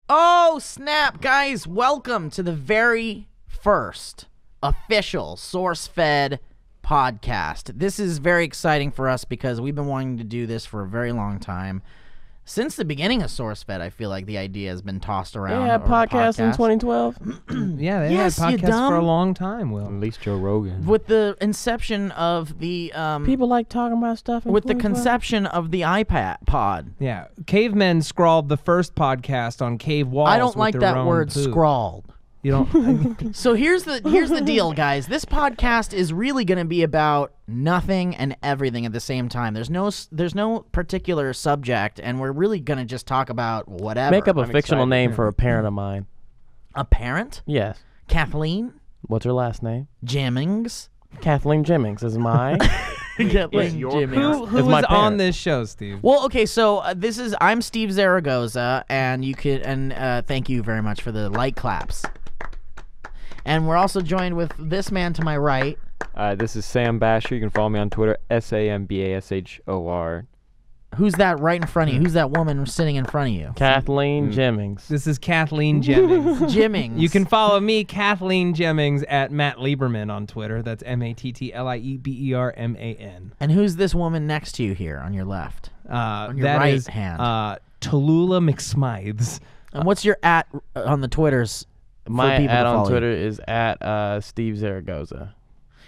Oh, snap, guys. Welcome to the very first official SourceFed podcast. This is very exciting for us because we've been wanting to do this for a very long time. Since the beginning of SourceFed, I feel like the idea has been tossed around. They had podcasts in 2012. Yeah, they had podcasts for a long time, Will. At least Joe Rogan. With the inception of the... People like talking about stuff in with the 2012. conception of the iPad pod. Yeah, cavemen scrawled the first podcast on cave walls. I don't with like their that own word, poop. scrawled. You don't... So here's the deal, guys. This podcast is really going to be about nothing and everything at the same time. There's no particular subject, and we're really going to just talk about whatever. Make up a I'm fictional excited. name for a parent of mine. A parent? Yes. Kathleen What's her last name? Jennings. Kathleen Jennings is my. Kathleen your Jennings. Who It's my was on parent. this show, Steve? Well, okay, so I'm Steve Zaragoza, and thank you very much for the light claps. And we're also joined with this man to my right. This is Sam Basher. You can follow me on Twitter, SAMBASHOR. Who's that right in front of you? Who's that woman sitting in front of you? Kathleen Jennings. This is Kathleen Jennings. Jennings. You can follow me, Kathleen Jennings, at Matt Lieberman on Twitter. That's MATTLIEBERMAN. And who's this woman next to you here on your left? On your That right is hand. Tallulah McSmithes. And what's your at on the Twitters? For My people to ad on follow you? Twitter is at Steve Zaragoza.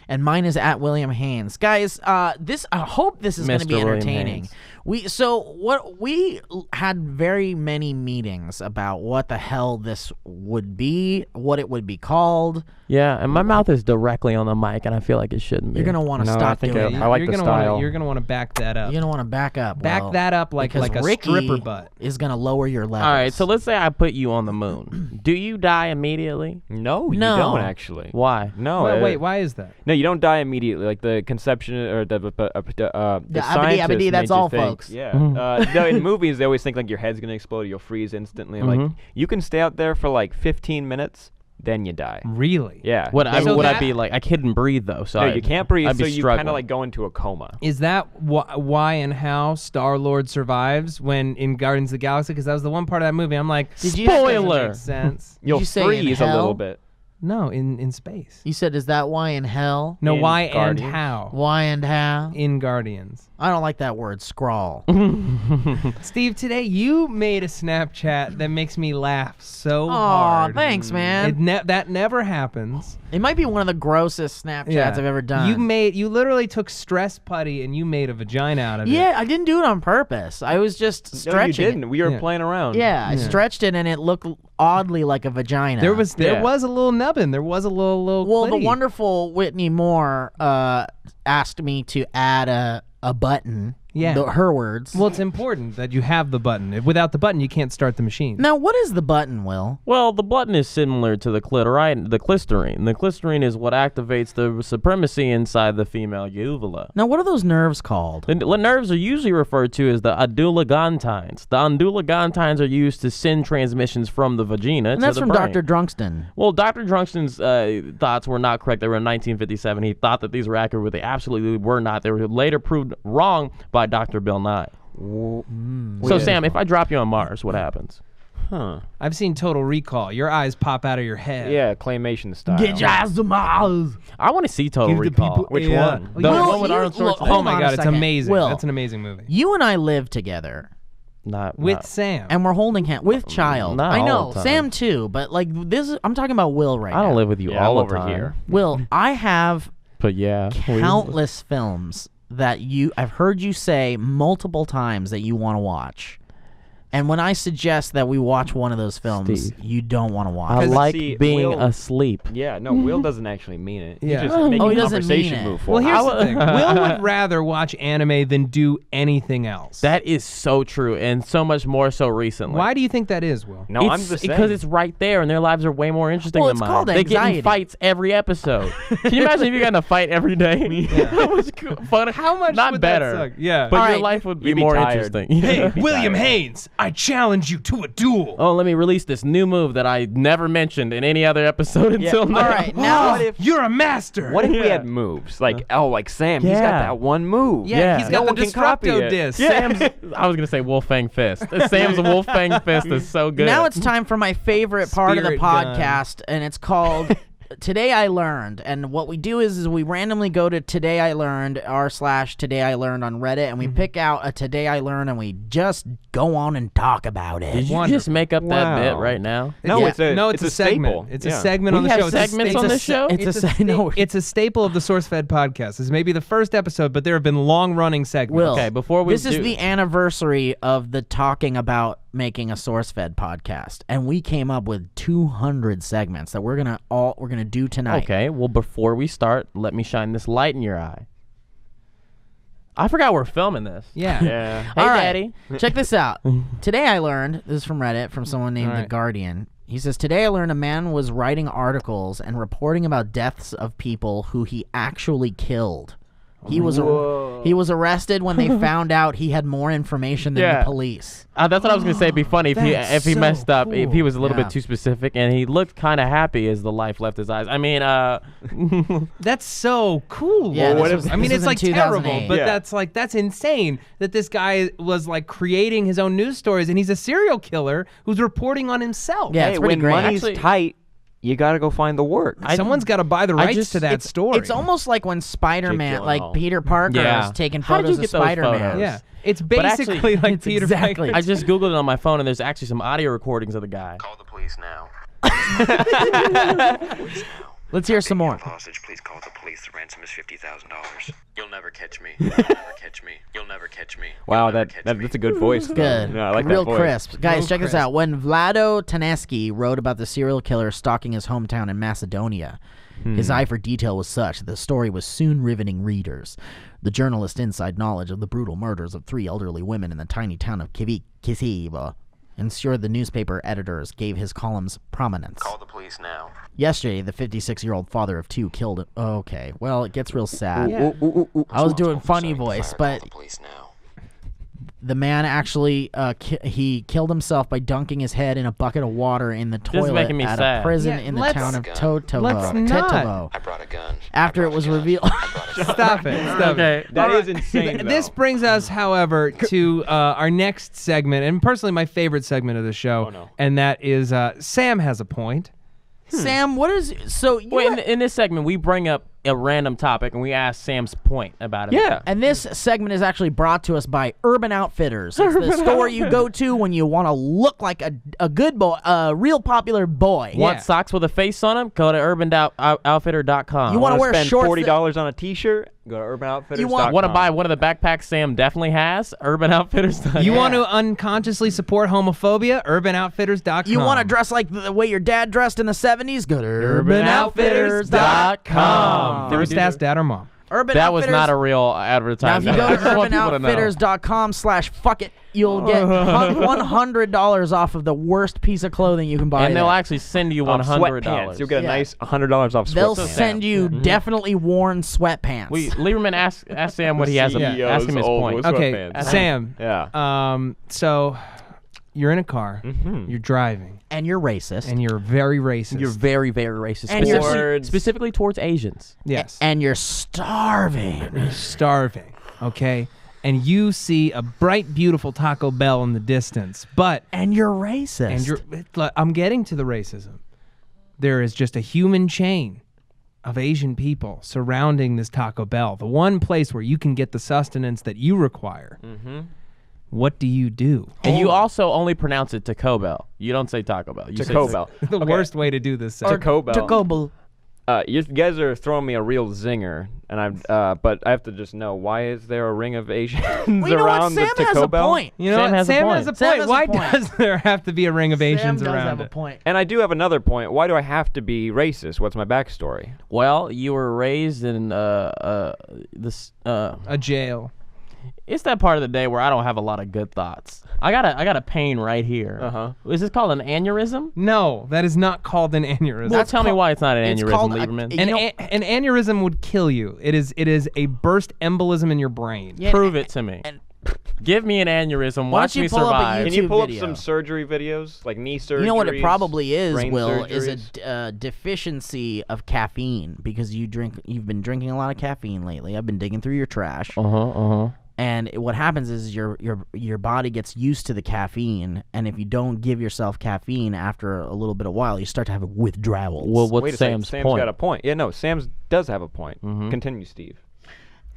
And mine is at William Haynes. Guys, I hope this is going to be Mr. William entertaining. Haynes. We had very many meetings about what the hell this would be, what it would be called. Yeah, and my mouth is directly on the mic, and I feel like it shouldn't be. You're going to want to No, stop I think doing I that. like you're the gonna style. You're going to want to back that up. You're going to want to back up. Back Will, that up like because a Ricky stripper butt. is going to lower your levels. All right, so let's say I put you on the moon. Do you die immediately? No, you No. don't actually. Why? No. Wait, why is that? No, you don't die immediately. Like the conception or the abidi, scientists abidi, made that's you all, think- folks. Yeah. No, in movies they always think like your head's gonna explode, you'll freeze instantly. Like you can stay out there for like 15 minutes, then you die. Really? Yeah. Would So I that- be like I couldn't breathe though? So No, you can't breathe, I'd so be you kind struggling. of like go into a coma. Is that why and how Star-Lord survives when in Guardians of the Galaxy? Because that was the one part of that movie. I'm like, Did you- Spoiler. Makes sense. You'll you say in freeze a hell? little bit. No, in space. You said, is that why in hell? No, In why Guardians. and how? Why and how? In Guardians. I don't like that word, scrawl. Steve, today you made a Snapchat that makes me laugh so Aw, hard. thanks, man. That never happens. It might be one of the grossest Snapchats I've ever done. You literally took stress putty and you made a vagina out of it. Yeah, I didn't do it on purpose. I was just No, you stretching didn't. it. We were Yeah. playing around. Yeah, I stretched it and it looked oddly like a vagina. There was Yeah. a little nubbin. There was a little Well, the clitty. wonderful Whitney Moore asked me to add a button. Yeah. Her words. Well, it's important that you have the button. Without the button, you can't start the machine. Now, what is the button, Will? Well, the button is similar to the clitorine, the clisterine. The clisterine is what activates the supremacy inside the female uvula. Now, what are those nerves called? The nerves are usually referred to as the undulagontines. The undulagontines are used to send transmissions from the vagina And to that's the from brain. Dr. Drunkston. Well, Dr. Drunkston's thoughts were not correct. They were in 1957. He thought that these were accurate, but they absolutely were not. They were later proved wrong by Dr. Bill Nye. So, Sam, if I drop you on Mars, what happens? Huh. I've seen Total Recall. Your eyes pop out of your head. Yeah, claymation style. Get your ass to Mars. I want to see Total Give the Recall. people- Which yeah. one? The Will, one with you- Arnold look, Schwarzenegger. Oh hold my on a God, it's second. amazing. Will, That's an amazing movie. You and I live together, With Sam. and we're holding hands with child. Not I all know, the time. Sam too, but like this, I'm talking about Will right I now. don't live with you Yeah, all I'm the over time. here. Will, I have But yeah, countless films that I've heard you say multiple times that you want to watch. And when I suggest that we watch one of those films, Steve. you don't want to watch. I it. like see, being Will- asleep. Yeah, no, Will doesn't actually mean it. Yeah. He's just making he the doesn't conversation mean it. move Well, forward. here's the thing. Will would rather watch anime than do anything else. That is so true, and so much more so recently. Why do you think that is, Will? No, I'm the same. because it's right there, and their lives are way more interesting Well, than it's mine. called They get anxiety. in fights every episode. Can you imagine if you got in a fight every day? That was fun. How much Not would better. that suck? Yeah. But All your right. life would be You'd be more tired. interesting. Hey, Be William tired. Haynes, I challenge you to a duel. Oh, let me release this new move that I never mentioned in any other episode until now. All right, now You're a master. What if we had moves? Like, like Sam, he's got Yeah. that one move. Yeah, he's got No the one can copy Destructo it. disc. Sam's, I was going to say Wolfang Fist. Sam's Wolfang Fist is so good. Now it's time for my favorite part of the Spirit gun. podcast, and it's called Today I Learned. And what we do is we randomly go to Today I Learned, r/Today I Learned on Reddit, and we pick out a Today I Learned, and we just go on and talk about it. Did you just make up that bit right now? No, Yeah. it's a it's a segment. staple. It's Yeah. a segment on We the have show. segments on the show? It's a staple of the SourceFed podcast. This is maybe the first episode, but there have been long-running segments. Will, Okay, before we this is do- the anniversary of the talking about making a SourceFed podcast, and we came up with 200 segments that we're gonna do tonight. Okay, well, before we start, let me shine this light in your eye. I forgot we're filming this. Yeah. Yeah. Hey, All right. Daddy. Check this out. Today I learned, this is from Reddit, from someone named All The right. Guardian. He says, today I learned a man was writing articles and reporting about deaths of people who he actually killed. He was arrested when they found out he had more information than the Yeah. police. That's what I was gonna say. It'd be funny if he That's if he so messed up, if he was a little Yeah. bit too specific, and he looked kind of happy as the life left his eyes. I mean, That's so cool. Yeah, Well, this what was- if- I mean, this it's was in like terrible, 2008. but Yeah. that's insane that this guy was like creating his own news stories, and he's a serial killer who's reporting on himself. Yeah, Hey, it's pretty when great. money's Actually- tight, you got to go find the work. Someone's got to buy the rights just- to that story. It's almost like when Spider-Man, Jake like Gyllenhaal. Peter Parker, Yeah. is taking How did photos you of get those Spider-Man. photos? yeah. It's But actually- basically like It's Peter exactly- Parker. I just googled it on my phone, and there's actually some audio recordings of the guy. Call the police now. Let's hear some more. Hostage, please call the police. The ransom is $50,000. You'll never catch me. You'll never catch me. You'll never catch me. Wow, You'll never that's catch me. a good voice. though. Good. Yeah, I like Real that voice. crisp. Guys, Real check this crisp. out. When Vlado Taneski wrote about the serial killer stalking his hometown in Macedonia, his eye for detail was such that the story was soon riveting readers. The journalist's inside knowledge of the brutal murders of 3 elderly women in the tiny town of Kisiva ensured the newspaper editors gave his columns prominence. Call the police now. Yesterday, the 56-year-old father of 2 killed... Okay, well, it gets real sad. Yeah. I was doing funny Starting voice, fire, but Call the police now. the man actually he killed himself by dunking his head in a bucket of water in the is toilet making me at sad. a prison Yeah, in the let's- town of let's Titovo. not. I brought a gun. After I it brought was a gun. revealed. I brought a gun. Stop it. Stop it. Okay. That is insane. This though. brings us, however, to our next segment, and personally my favorite segment of the show, no. and that is Sam has a point. Sam, what is so? You Wait, had- in this segment, we bring up a random topic and we ask Sam's point about it. Yeah. and this segment is actually brought to us by Urban Outfitters. It's the store you go to when you want to look like a good boy, a real popular boy. Yeah. Want socks with a face on them? Go to urbanoutfitter.com. You wanna wear spend shorts $40 on a T-shirt? Go to UrbanOutfitters.com. Want to buy one of the backpacks Sam definitely has? urbanoutfitters.com. You want to unconsciously support homophobia? UrbanOutfitters.com. You want to dress like the way your dad dressed in the 70s? Go to UrbanOutfitters.com. First ask dad or mom. Urban That was Outfitters. not a real Now, if advertisement. you go I to just want people to know. urbanoutfitters.com/fuckit, you'll get $100 off of the worst piece of clothing you can buy. And they'll there. actually send you Off $100. sweatpants. You'll get a Yeah. nice $100 off They'll sweatpants. send you definitely worn sweatpants. Lieberman, ask Sam what he has. Yeah. Ask him his point. Okay, Sweatpants. Sam. Yeah. So you're in a car. You're driving, and you're racist. and you're very racist. You're very, very racist. And you're- Specifically towards Asians. yes. and you're starving. starving. Okay. And you see a bright, beautiful Taco Bell in the distance, but And you're racist. and you're. I'm getting to the racism. There is just a human chain of Asian people surrounding this Taco Bell, the one place where you can get the sustenance that you require. What do you do? And you also only pronounce it Taco Bell. You don't say Taco Bell. You say Taco Bell. The worst way to do this. Taco Bell. Taco Bell. You guys are throwing me a real zinger, and but I have to just know, why is there a ring of Asians Well, you know what? around Sam the has Taco a Bell? point. You know, Sam what? has a Sam point. has a Sam point. has a Why point. does there have to be a ring of Sam Asians does around have it? a point. And I do have another point. Why do I have to be racist? What's my backstory? Well, you were raised in this. A jail. It's that part of the day where I don't have a lot of good thoughts. I got a pain right here. Uh-huh. Is this called an aneurysm? No, that is not called an aneurysm. Well, tell me called- why it's not an it's aneurysm, called a- Lieberman. you know- An aneurysm would kill you. It is a burst embolism in your brain. Yeah, Prove it to me. And Give me an aneurysm. Why Watch don't you me pull up a survive. YouTube Can you pull video. up some surgery videos, like knee surgery? You know what it probably is, brain Will, is surgeries? a deficiency of caffeine because you've been drinking a lot of caffeine lately. I've been digging through your trash. And what happens is your body gets used to the caffeine, and if you don't give yourself caffeine after a little bit of while, you start to have withdrawals. Well, what's Wait a second, Sam's Sam's point? got a point. Yeah, no, Sam's does have a point. Continue, Steve.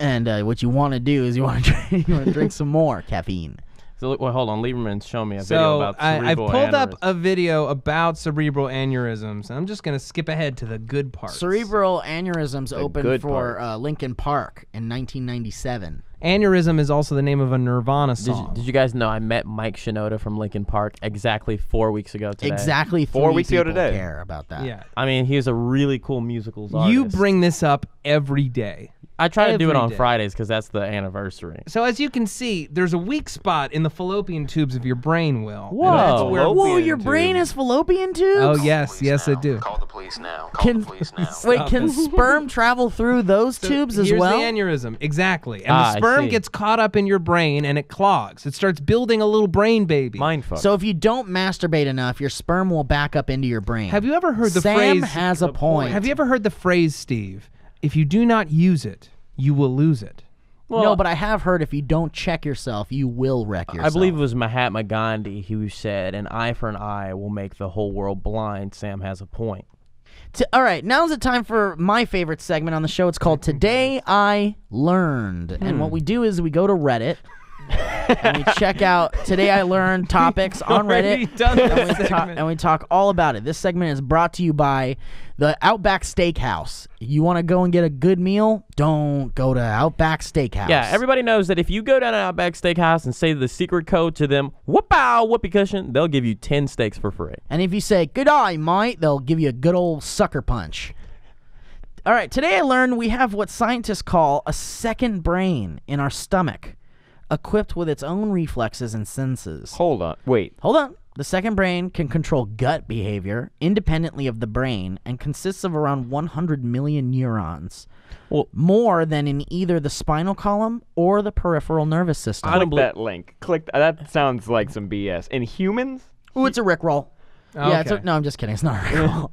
And what you want to do is you want to drink some more caffeine. So, well, hold on. Lieberman's showing me a video So about I cerebral pulled up aneurysm. a video about cerebral aneurysms. I'm just going to skip ahead to the good parts. Cerebral aneurysms opened good for parts. Lincoln Park in 1997. Aneurysm is also the name of a Nirvana song. Did you guys know I met Mike Shinoda from Lincoln Park exactly 4 weeks ago today? Exactly 4 3 weeks ago people today. care about that. Yeah. I mean, he's a really cool musicals artist. You bring this up every day. I try to do it every on day. Fridays because that's the anniversary. So as you can see, there's a weak spot in the fallopian tubes of your brain, Will. And Whoa. that's where- Whoa, your brain has fallopian tubes? Oh, yes. Yes, I do. Call the police now. Call Can, the police now. wait, can sperm travel through those So tubes as here's well? the aneurysm. Exactly. And Ah, the I sperm see. gets caught up in your brain and it clogs. It starts building a little brain baby. Mindfuck. So if you don't masturbate enough, your sperm will back up into your brain. Have you ever heard the Sam phrase... has a point. Have you ever heard the phrase, Steve, if you do not use it, you will lose it? No, but I have heard if you don't check yourself, you will wreck yourself. I believe it was Mahatma Gandhi who said, an eye for an eye will make the whole world blind. Sam has a point. All right, now's the time for my favorite segment on the show. It's called Today I Learned. And what we do is we go to Reddit and we check out Today I Learned topics on Already Reddit. done this And we, segment. and we talk all about it. This segment is brought to you by the Outback Steakhouse. You want to go and get a good meal? Don't go to Outback Steakhouse. Yeah, everybody knows that if you go down to Outback Steakhouse and say the secret code to them, whoop-ow, whoopee cushion, they'll give you 10 steaks for free. And if you say, good eye, mate, they'll give you a good old sucker punch. All right, today I learned we have what scientists call a second brain in our stomach, equipped with its own reflexes and senses. Hold on. Wait. Hold on. The second brain can control gut behavior independently of the brain and consists of around 100 million neurons. Well, More than in either the spinal column or the peripheral nervous system. I don't Click that link. Click. That sounds like some BS. In humans? Ooh, it's a Rickroll. Yeah, Okay. no, I'm just kidding. It's not a Rickroll.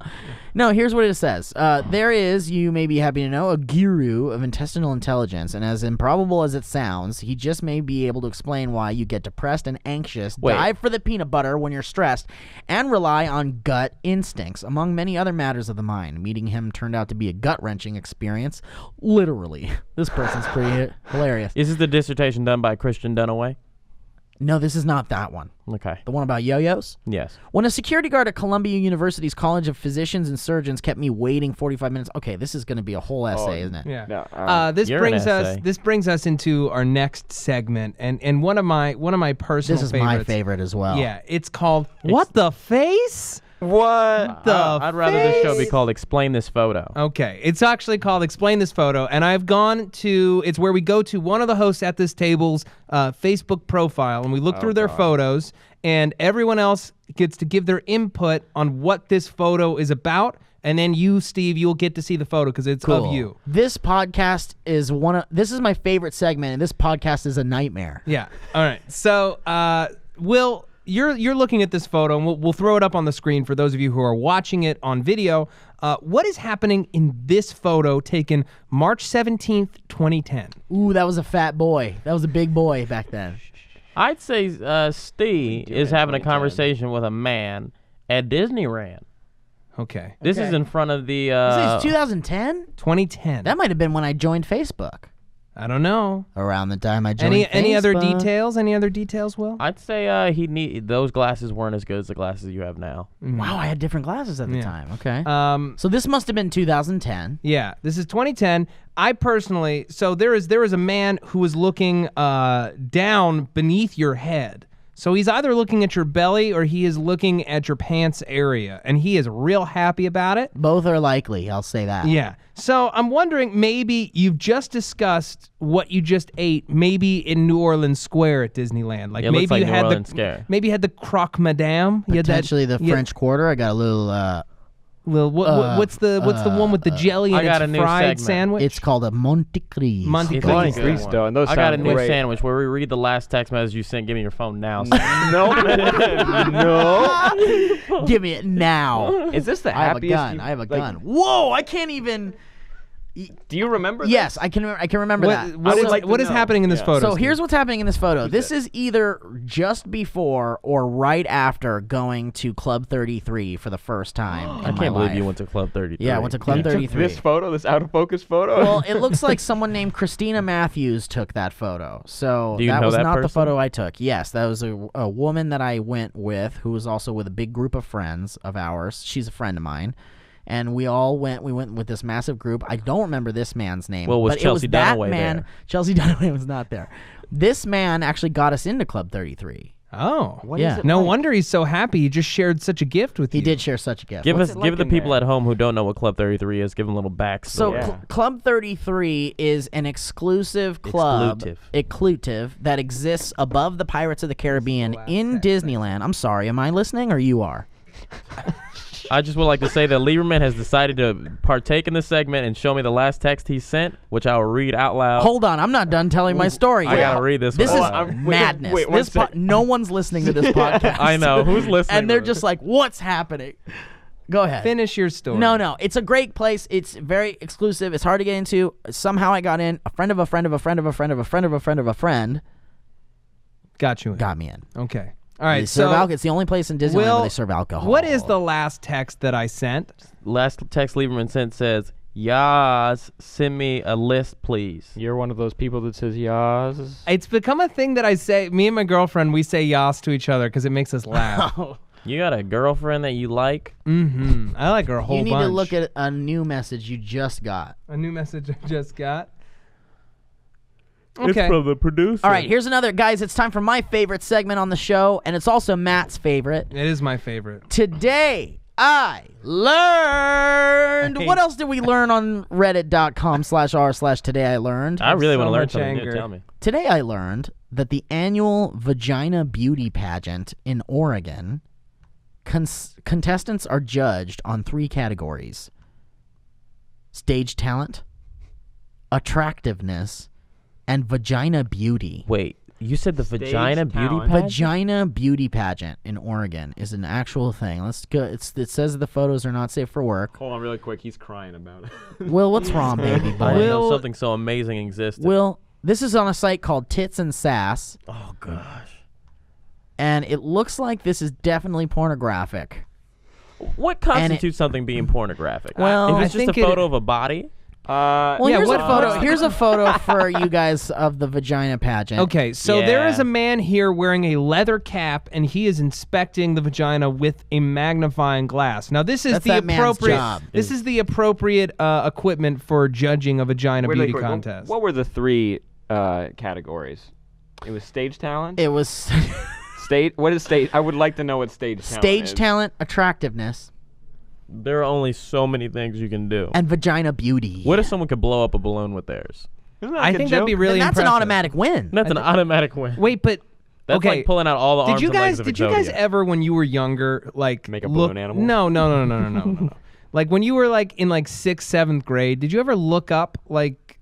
No, here's what it says. There is, you may be happy to know, a guru of intestinal intelligence, and as improbable as it sounds, he just may be able to explain why you get depressed and anxious, Wait. dive for the peanut butter when you're stressed, and rely on gut instincts, among many other matters of the mind. Meeting him turned out to be a gut-wrenching experience. Literally. This person's pretty hilarious. is this the dissertation done by Christian Dunaway? No, this is not that one. Okay. The one about yo-yos? Yes. When a security guard at Columbia University's College of Physicians and Surgeons kept me waiting 45 minutes. Okay, this is going to be a whole essay, isn't it? Yeah. No, This You're an brings us essay. this brings us into our next segment, and one of my personal This is favorites. my favorite as well. Yeah, it's called What the Face? What? I'd rather this show be called Explain This Photo. Okay, it's actually called Explain This Photo, and I've gone to, it's where we go to one of the hosts at this table's Facebook profile, and we look through their photos, and everyone else gets to give their input on what this photo is about, and then you, Steve, you'll get to see the photo because it's of you. This podcast is this is my favorite segment, and this podcast is a nightmare. Yeah. All right. So, Will, you're looking at this photo, and we'll throw it up on the screen for those of you who are watching it on video. What is happening in this photo taken March 17th, 2010? Ooh, that was a fat boy. That was a big boy back then. I'd say Steve is having a conversation with a man at Disneyland. Okay. This is in front of the... This is 2010? 2010. That might have been when I joined Facebook. I don't know. Around the time I joined Any other Facebook. details? Any other details, Will? I'd say those glasses weren't as good as the glasses you have now. Wow, I had different glasses at the Yeah. time. Okay. So this must have been 2010. Yeah, this is 2010. I personally, so there is a man who is looking down beneath your head. So he's either looking at your belly or he is looking at your pants area, and he is real happy about it. Both are likely, I'll say that. Yeah. So I'm wondering, maybe you've just discussed what you just ate, maybe in New Orleans Square at Disneyland. Like It maybe looks like you New had Orleans the Square. maybe you had the croque madame. You had that- Potentially the yeah. French Quarter. I got a little Well, what's the one with the jelly I and got it's a new fried segment. sandwich? It's called a Monte Cristo. Monte It's Cristo. a good Cristo, one. and those I got a sound new great. sandwich where we read the last text message you sent. Give me your phone now. No, no. Give me it now. Is this the I have a happiest? gun. I have a gun. Whoa! I can't even. Do you remember? Yes, I can. I can remember that. What I would is, like to what is know. happening in this Yeah. photo? So Steve? here's what's happening in this photo. This is either just before or right after going to Club 33 for the first time. I can't believe you went to Club 33. Yeah, I went to Club 33. This photo, this out of focus photo. Well, it looks like someone named Christina Matthews took that photo. So Do you that know was that not the person? photo I took. Yes, that was a woman that I went with who was also with a big group of friends of ours. She's a friend of mine. And we went with this massive group. I don't remember this man's name. Well, was but Chelsea it was that Dunaway man. there? Chelsea Dunaway was not there. This man actually got us into Club 33. Oh, Yeah. is it no like? wonder he's so happy. He just shared such a gift with He you. did share such a gift. Give What's us, it give like the in people there? at home who don't know what Club 33 is, give them a little backstory. So Yeah. Club 33 is an exclusive club, exclusive that exists above the Pirates of the Caribbean in Disneyland. I'm sorry, am I listening or you are? I just would like to say that Lieberman has decided to partake in this segment and show me the last text he sent, which I will read out loud. Hold on, I'm not done telling my story I yet. gotta read this This one. is out loud. madness. wait, one This sec. no one's listening to this podcast. I know. Who's listening? And they're to just this? like, what's happening? Go ahead. Finish your story. No, it's a great place. It's very exclusive. It's hard to get into. Somehow I got in. A friend of a friend of a friend of a friend of a friend of a friend of a friend Got you in. got me in. Okay. All right. They serve So, alcohol. It's the only place in Disneyland where they serve alcohol. what is the last text that I sent? Last text Lieberman sent says, Yas, send me a list, please. You're one of those people that says yas. It's become a thing that I say. Me and my girlfriend, we say yas to each other because it makes us laugh. You got a girlfriend that you like? Mm-hmm. I like her a whole You need bunch. to look at a new message you just got. a new message I just got. It's from the producer. All right, here's another. Guys, it's time for my favorite segment on the show, and it's also Matt's favorite. It is my favorite. Today, I learned. Hey. What else did we learn on reddit.com/r/today I learned? I really want to So learn much something new. anger. Tell me. Today I learned that the annual Vagina Beauty Pageant in Oregon, contestants are judged on 3 categories: stage talent, attractiveness, and vagina beauty. Wait, you said the vagina beauty talent. pageant? Vagina Beauty Pageant in Oregon is an actual thing. Let's go. It says the photos are not safe for work. Hold on, really quick. He's crying about it. Will, what's wrong, baby I didn't boy? know something so amazing existed. Will, this is on a site called Tits and Sass, Oh, gosh. and it looks like this is definitely pornographic. What constitutes something being pornographic? Well, if it's I just a think photo of a body? Well, Yeah, here's what- a photo. what's the- Here's a photo for you guys of the vagina pageant. Okay, so there Yeah. is a man here wearing a leather cap, and he is inspecting the vagina with a magnifying glass. Now, this is That's the that man's appropriate. job. This is the appropriate equipment for judging a vagina Really beauty quick, contest. What were the 3 categories? It was stage talent. It was Stage. What is stage? I would like to know what stage talent stage is. talent, attractiveness, There are only so many things you can do. and vagina beauty. What if someone could blow up a balloon with theirs? Isn't that I like a think that'd be joke? really Then that's an impressive. automatic win. That's an automatic win. Wait, but That's okay. like pulling out all the arms Did you and legs guys? of Did you guys Exodia. ever, when you were younger, like Make a look? balloon animal? No. Like when you were like in like 6th, 7th grade, did you ever look up like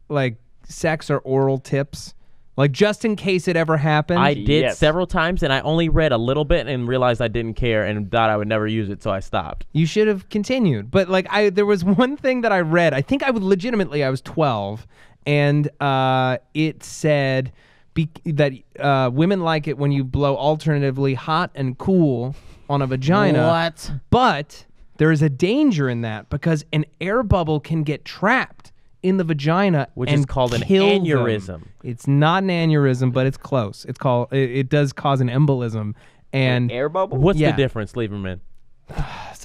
sex or oral tips, like just in case it ever happened? I did Yes. several times, and I only read a little bit and realized I didn't care and thought I would never use it, so I stopped. You should have continued. But like there was one thing that I read. I think I was 12, and it said that women like it when you blow alternatively hot and cool on a vagina. What? But there is a danger in that because an air bubble can get trapped in the vagina, Which and is called an kill them. aneurysm. It's not an aneurysm, but it's close. It's called. It does cause an embolism. And Air bubble. What's Yeah. the difference, Lieberman?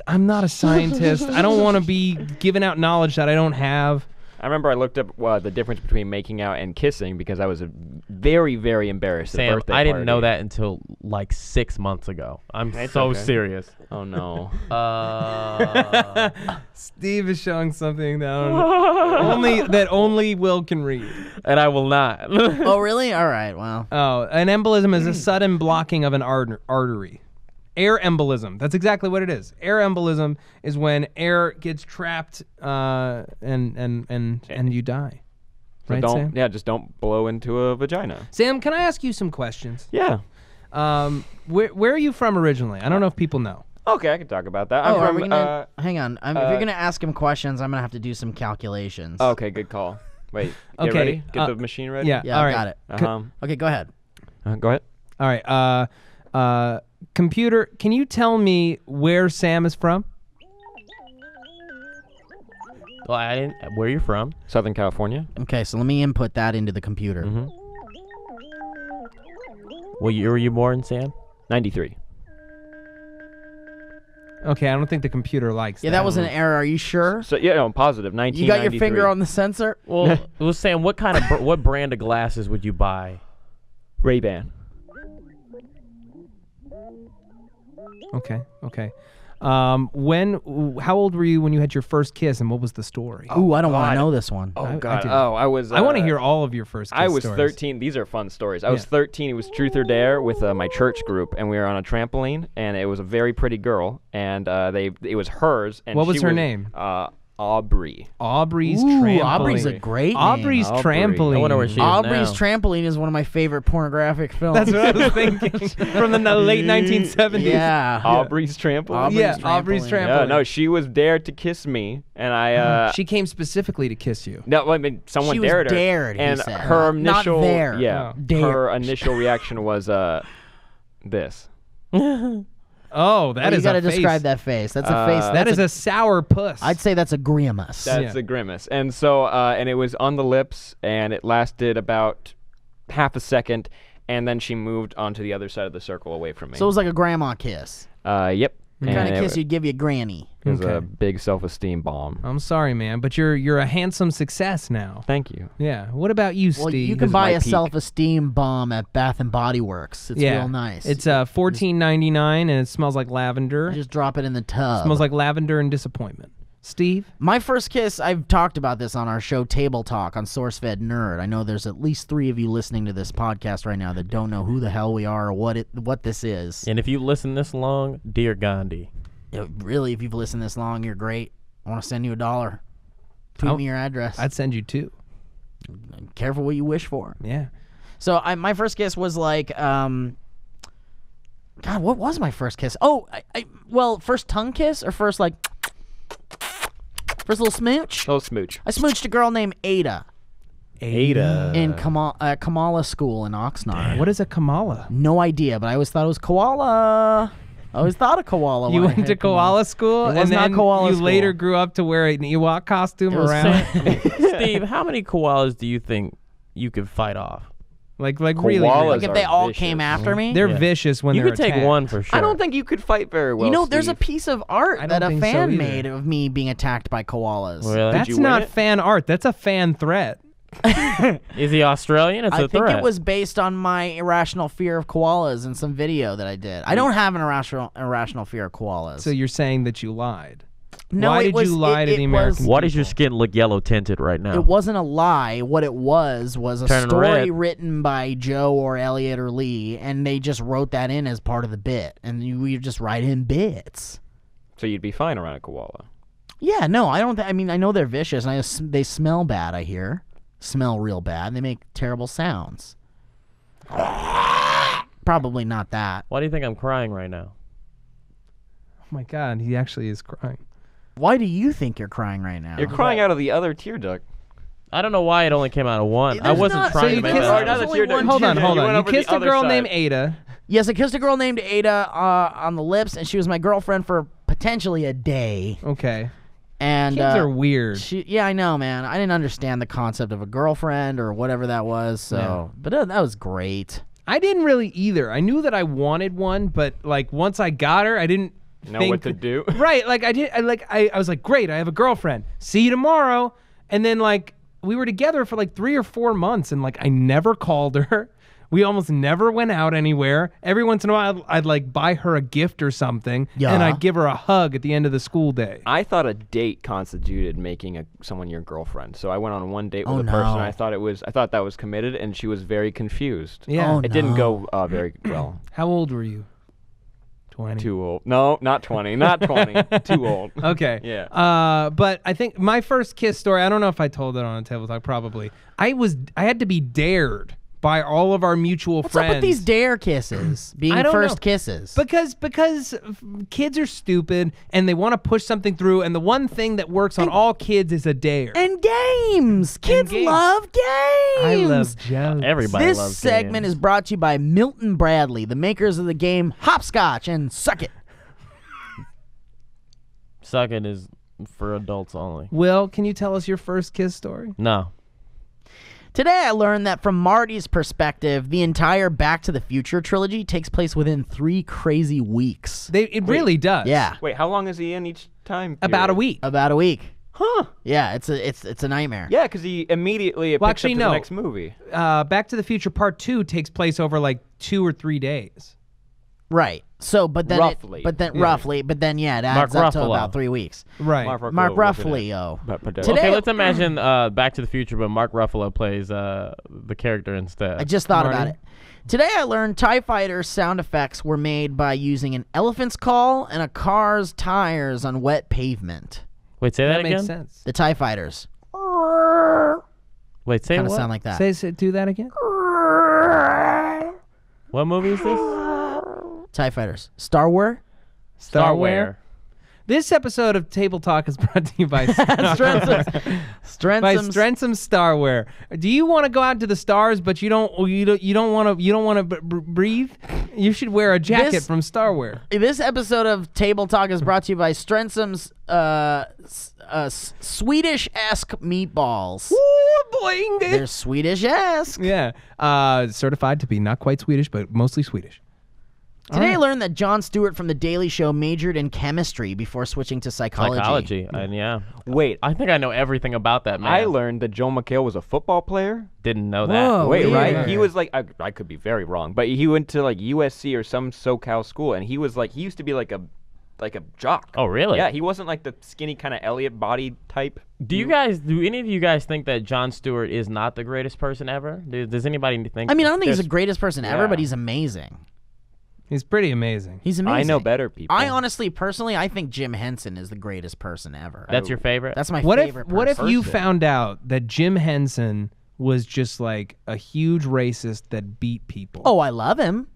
I'm not a scientist. I don't want to be giving out knowledge that I don't have. I remember I looked up the difference between making out and kissing because I was very, very embarrassed at a Sam, birthday I didn't know party. that until like 6 months ago. I'm It's so okay. serious. Oh no. Steve is showing something that only Will can read. And I will not. Oh, really? All right. Well, Oh, an embolism is a sudden blocking of an artery. Air embolism. That's exactly what it is. Air embolism is when air gets trapped and you die. So Right, Sam? just don't blow into a vagina. Sam, can I ask you some questions? Yeah. Where are you from originally? I don't know if people know. Okay, I can talk about that. Oh, I'm are from, we gonna, hang on. If you're going to ask him questions, I'm going to have to do some calculations. okay, good call. Wait, get Okay, ready? Get the machine ready? Yeah, Yeah, all I right. got it. Okay, go ahead. Go ahead. All right. Computer, can you tell me where Sam is from? Well, I didn't. Where you from? Southern California. Okay, so let me input that into the computer. Mm-hmm. What year were you born, Sam? 93. Okay, I don't think the computer likes that. Yeah, that was an error. Are you sure? So yeah, no, I'm positive. You 1993. got your finger on the sensor? Well, Sam, what kind of what brand of glasses would you buy? Ray-Ban. Okay. How old were you when you had your first kiss, and what was the story? Ooh, I don't want God. to know this one. Oh I God. do. I was. I want to hear all of your first kiss I was stories. 13. These are fun stories. I was Yeah. 13. It was Truth or Dare with my church group, and we were on a trampoline, and it was a very pretty girl, and it was hers. And What was she her name? Aubrey. Aubrey's Ooh, trampoline. Aubrey's a great name. Aubrey's Aubrey. trampoline. I wonder where she is Aubrey's now. Trampoline is one of my favorite pornographic films. That's what I was thinking. From the late 1970s. Yeah. Aubrey's trampoline. Aubrey's Yeah, trampoline. Aubrey's trampoline. Yeah, no, she was dared to kiss me, and I. She came specifically to kiss you. No, I mean someone She was dared her. dared, he and said. her Not initial there. yeah, Oh. Dared. her initial reaction was this. Oh, that you is got to a face. describe that face. That's a face. That is a sour puss. I'd say that's a grimace. That's Yeah. the grimace. And so and it was on the lips, and it lasted about half a second, and then she moved onto the other side of the circle away from me. So it was like a grandma kiss. Yep. The kind And of kiss you'd give your granny. It was Okay. a big self-esteem bomb. I'm sorry, man, but you're a handsome success now. Thank you. Yeah. What about you, Well, Steve? you can is buy my a peak. self-esteem bomb at Bath and Body Works. It's yeah. real nice. It's $14.99 and it smells like lavender. Just drop it in the tub. Smells like lavender and disappointment. Steve? My first kiss, I've talked about this on our show Table Talk on SourceFed Nerd. I know there's at least 3 of you listening to this podcast right now that don't know who the hell we are or what this is. And if you listen this long, dear Gandhi. Really, if you've listened this long, you're great. I want to send you $1. Tweet me your address. I'd send you 2. Careful what you wish for. Yeah. So my first kiss was like, God, what was my first kiss? Oh, well, first tongue kiss or first little smooch? Oh, smooch. I smooched a girl named Ada Ada. in Kamala School in Oxnard. What is a Kamala? No idea, but I always thought it was koala. I always thought of koala. You when I went to heard koala school, It was and not then koala you school. later grew up to wear an Ewok costume It was around. Steve, how many koalas do you think you could fight off? like really, Koalas really. Like if are they all vicious. came after me. They're Yeah. vicious when You they're could take attacked. one for sure. I don't think you could fight very well. You know, there's a Steve. piece of art I that don't a think so fan either. made of me being attacked by koalas. Really? That's you win not it? fan art. That's a fan threat. Is he Australian? It's I a think threat. it was based on my irrational fear of koalas in some video that I did. I don't have an irrational fear of koalas. So you're saying that you lied. no, why it did was, you lie to it the was- American Why does your people? skin look yellow tinted right now? It wasn't a lie. What it was a Turning story red. written by Joe or Elliot or Lee, and they just wrote that in as part of the bit. And we just write in bits. So you'd be fine around a koala. Yeah, no, I don't. I mean, I know they're vicious, and they smell bad. I hear smell real bad. They make terrible sounds. Probably not that. Why do you think I'm crying right now? Oh my God, he actually is crying. Why do you think you're crying right now? You're crying out of the other tear duct. I don't know why it only came out of one. I There's wasn't not- trying so to you make kissed- that. Oh, now There's that you're only one done Hold on, tear hold duct, on. went You over the kissed a other girl side. named Ada. Yes, I kissed a girl named Ada on the lips, and she was my girlfriend for potentially a day. Okay. And Kids are weird. yeah, I know, man. I didn't understand the concept of a girlfriend or whatever that was. So, Yeah. but that was great. I didn't really either. I knew that I wanted one, but like once I got her, I didn't Know think what to do. Right, like I was like, great, I have a girlfriend. See you tomorrow. And then like we were together for like 3 or 4 months, and like I never called her. We almost never went out anywhere. Every once in a while, I'd like buy her a gift or something, Yeah. and I'd give her a hug at the end of the school day. I thought a date constituted making someone your girlfriend. So I went on one date with Oh, a person. no. I thought that was committed, and she was very confused. Yeah. Oh, It didn't no. go very well. How old were you? 20. Too old. No, not 20. Not 20. Too old. Okay. Yeah. But I think my first kiss story, I don't know if I told it on a table talk, probably. I had to be dared by all of our mutual What's friends. up with these dare kisses being I don't first know. kisses? Because kids are stupid and they want to push something through, and the one thing that works on all kids is a dare. And games. Kids games. love games. I love jokes. Everybody This loves segment games. is brought to you by Milton Bradley, the makers of the game Hopscotch and Suck It. Suck It is for adults only. Will, can you tell us your first kiss story? No. Today I learned that from Marty's perspective, the entire Back to the Future trilogy takes place within 3 crazy weeks. It really does. Yeah, Wait, how long is he in each time? About a period? week. about a week. Huh. Yeah, it's a nightmare. Yeah, because he immediately Well, picks actually, up to no. the next movie. Back to the Future Part 2 takes place over like 2 or 3 days. Right. So, but then Roughly. it adds Mark up to Ruffalo. about 3 weeks. Right. Mark Ruffalo, Ruffalo. But Today- Okay, let's imagine Back to the Future, but Mark Ruffalo plays the character instead. I just thought about Marty? it. Today I learned TIE Fighter sound effects were made by using an elephant's call and a car's tires on wet pavement. Wait, say that, That again? makes sense. The TIE Fighters Wait, say kind of what? sound like that. Say, do that again. What movie is this? TIE Fighters. Star Wars? Starware. This episode of Table Talk is brought to you by Strensum's. by Strensum's. Strensum Starware. Do you want to go out to the stars, but you don't want to breathe? You should wear a jacket This- from Starware. This episode of Table Talk is brought to you by Strensum's Swedish-esque meatballs. Ooh, boing! They're Swedish-esque. Yeah, certified to be not quite Swedish, but mostly Swedish. Today I learned that Jon Stewart from The Daily Show majored in chemistry before switching to psychology. And yeah. Wait, I think I know everything about that man. I learned that Joel McHale was a football player. Didn't know Whoa. that. Wait, weird. right? He was like, I could be very wrong, but he went to like USC or some SoCal school, and he was like, he used to be like a jock. Oh, really? Yeah, he wasn't like the skinny kind of Elliot body type. Do any of you guys think that Jon Stewart is not the greatest person ever? Does anybody think? I mean, I don't think he's There's- the greatest person ever, yeah. but he's amazing. He's pretty amazing. He's amazing. I know better people. I honestly, personally, I think Jim Henson is the greatest person ever. That's your favorite? That's my What if favorite what if person. you found out that Jim Henson was just like a huge racist that beat people? Oh, I love him.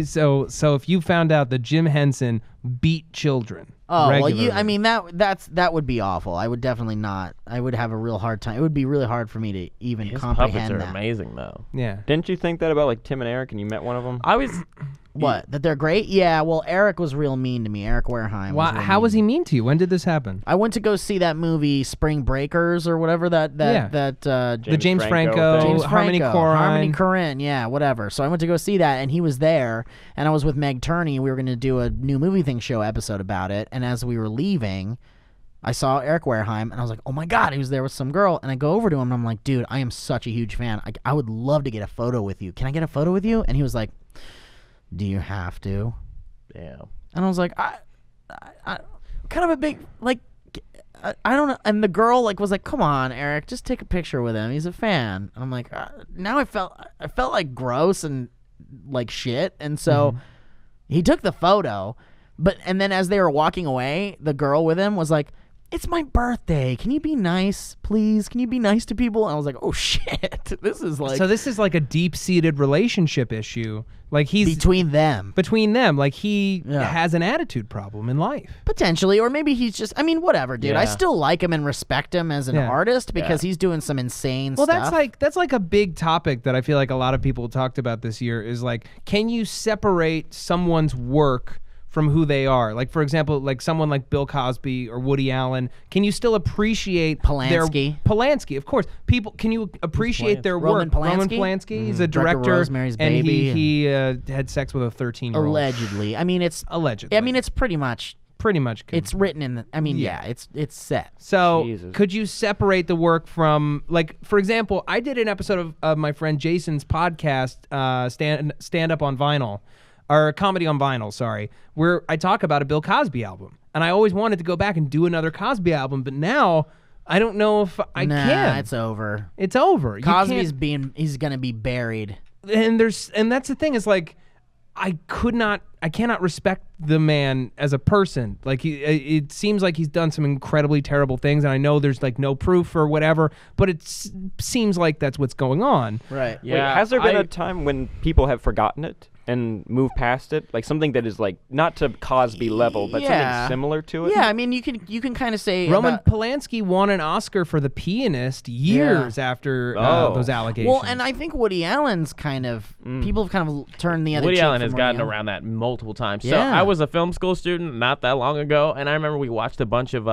So if you found out that Jim Henson beat children. Oh, regularly, well, I mean that would be awful. I would definitely not. I would have a real hard time. It would be really hard for me to even His puppets comprehend are that. amazing, though. yeah. Didn't you think that about like Tim and Eric, and you met one of them? I was. What? That they're great? Yeah. Well, Eric was real mean to me. Eric Wareheim. How was he mean to you? When did this happen? I went to go see that movie Spring Breakers or whatever Yeah. that The James Franco Franco, thing. James Harmony Franco, Korine. Harmony Korine, yeah, whatever. So I went to go see that, and he was there, and I was with Meg Turney. We were going to do a new movie thing show episode about it, and as we were leaving, I saw Eric Wareheim, and I was like, oh my God, he was there with some girl, and I go over to him, and I'm like, dude, I am such a huge fan. I would love to get a photo with you. Can I get a photo with you? And he was like, do you have to? Damn. And I was like, I kind of a big, like, I don't know. And the girl was like, come on, Eric, just take a picture with him. He's a fan. And I'm like, now I felt like gross and like shit. And so he took the photo, and then as they were walking away, the girl with him was like, it's my birthday. Can you be nice, please? Can you be nice to people? And I was like, oh shit, this is like So this is like a deep-seated relationship issue. Like he's between them. like he Yeah. has an attitude problem in life. Potentially, or maybe he's just, I mean, whatever, dude. I Yeah. still like him and respect him as an Yeah. artist because he's doing some insane Well, stuff. that's like a big topic that I feel like a lot of people talked about this year is like, can you separate someone's work from who they are? Like, for example, like someone like Bill Cosby or Woody Allen, can you still appreciate Polanski, of course. Can you appreciate their Roman work? Roman Polanski? Polanski, he's a Director director, Rosemary's and Baby he had sex with a 13-year-old. Allegedly. I mean, it's Allegedly. I mean, it's pretty much it's written in the. I mean, yeah, it's set. So Jesus. could you separate the work from, like, for example, I did an episode of my friend Jason's podcast, Stand Up on Vinyl, or Comedy on Vinyl, sorry, where I talk about a Bill Cosby album. And I always wanted to go back and do another Cosby album, but now I don't know if I can. It's over. It's over. You Cosby's can't- he's gonna be buried. and that's the thing is like, I cannot respect the man as a person. Like it seems like he's done some incredibly terrible things, and I know there's like no proof or whatever, but it seems like that's what's going on. Right. Yeah. Wait, has there been a time when people have forgotten it and moved past it? Like something that is like not to Cosby level, but something similar to it? Yeah, I mean, you can kind of say Roman Polanski won an Oscar for The Pianist years after those allegations. Well, and I think Woody Allen's kind of people have kind of turned the other Woody cheek Allen from has Woody gotten Allen. around that multiple times. So Yeah. I was a film school student not that long ago, and I remember we watched a bunch of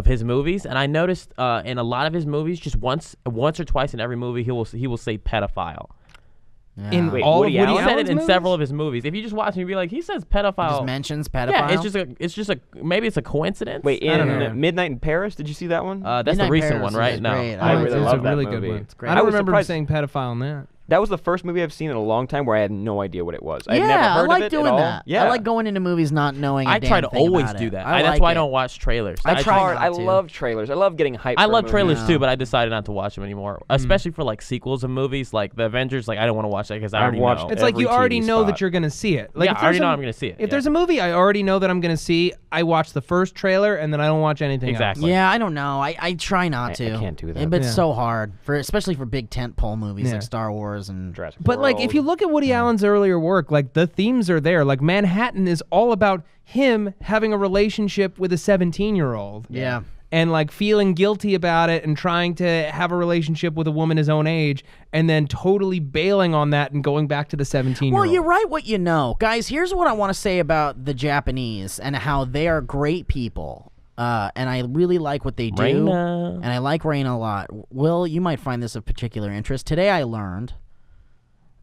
his movies, and I noticed in a lot of his movies, just once or twice in every movie, he will say pedophile. in Wait, all Woody of Woody He Allen? said Allen's it in movies? several of his movies. If you just watch him, you'd be like, he says pedophile. Just mentions pedophile. Yeah, it's just a maybe it's a coincidence. Wait, I don't know. in Midnight in Paris, did you see that one? That's Midnight the recent Paris one, is right? No, great. I Oh, really it's love a that really movie. good one. It's great. I don't was remember surprised- saying pedophile in that. That was the first movie I've seen in a long time where I had no idea what it was. I'd Yeah, never heard I like of it doing at all. that. Yeah. I like going into movies not knowing. I try to always about do it. that. I That's like why I it. don't watch trailers. I try hard. not I to. love trailers. I love getting hyped. I for a love movie. trailers No. too, but I decided not to watch them anymore. Especially for like sequels of movies, like the Avengers. Like I don't want to watch that because I I've already watched know. It's like Every you already TV know that spot. you're going to see it. Like Yeah, if I already there's know a- I'm gonna see it, If yeah. there's a movie I already know that I'm going to see, I watch the first trailer and then I don't watch anything Exactly. Yeah, I don't know. I try not to. I can't do that. But it's Yeah. so hard especially for big tentpole movies Yeah. like Star Wars and Jurassic But like, if you World. look at Woody Allen's earlier work, like the themes are there. Like Manhattan is all about him having a relationship with a 17-year-old. Yeah. And like feeling guilty about it and trying to have a relationship with a woman his own age and then totally bailing on that and going back to the 17-year-old. Well, you write what you know. Guys, here's what I want to say about the Japanese and how they are great people. And I really like what they do. Reina. And I like Reina a lot. Will, you might find this of particular interest. Today I learned